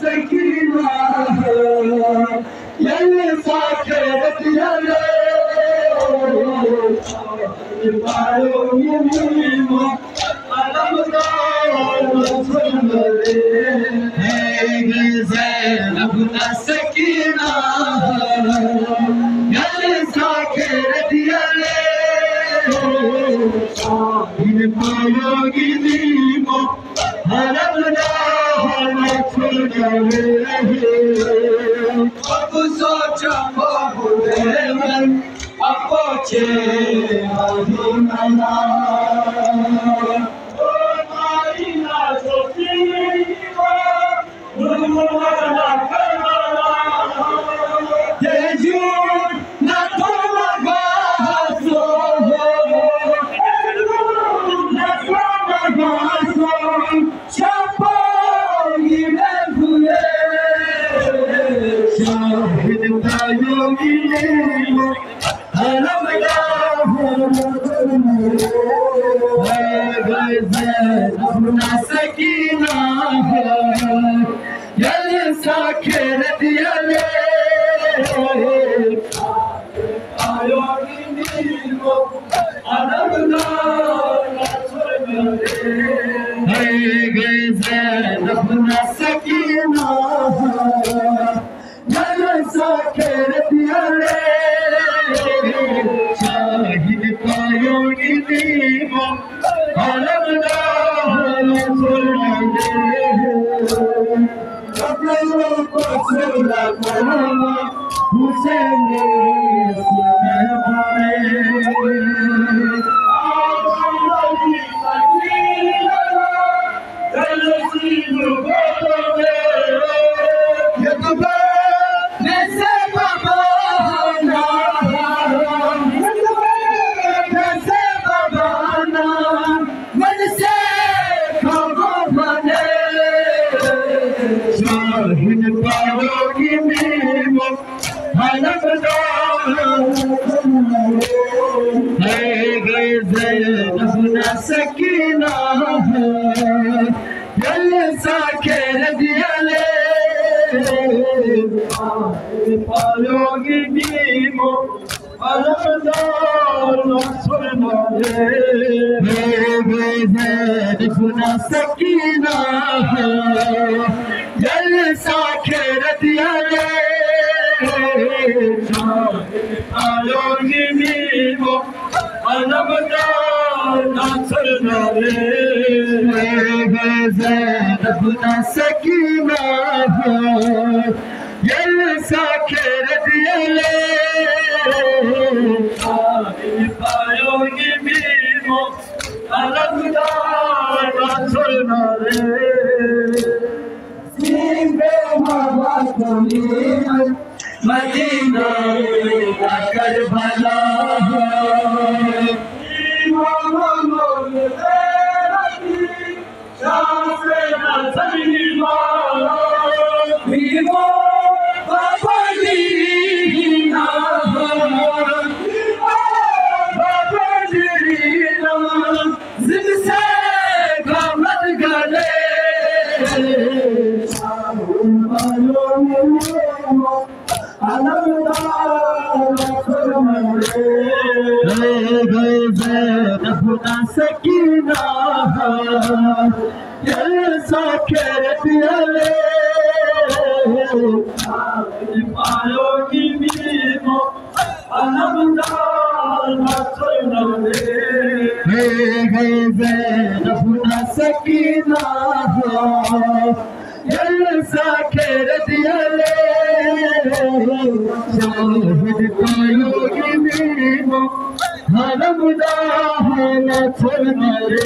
sakina yale sakhe yale bayo yimo alamdar sunare अपना सकीना यले साखेर दियाले इन पायोगी दीमो हरमना हरमचुनाले अब सोचा बहुते मन अपोचे मदीना ओ माईना सोतीवा अपना सकीना यले साखेर दियाले आयोगी नीमो अनबदार अपना सकीना यले साखेर दियाले शाहिद पायोगी नीमो अपना सकीना यले साखेर दियाले पायोगी नीमो अलमदार सुनाले अपना सकीना यले साखेर दियाले पायोगी नीमो अलमदार सुनाले अपना सकीना यले साखेर दियाले पायोगी नीमो अलमदार सुनाले सीबे बाबा तुम्हें मदीना कर भला अपना सकीना यले साखेर दियाले पायोगी नीमो अलमदार सुनाले अपना सकीना यले साखेर दियाले शाहिद पायोगी नीमो अलमदार सुनाले।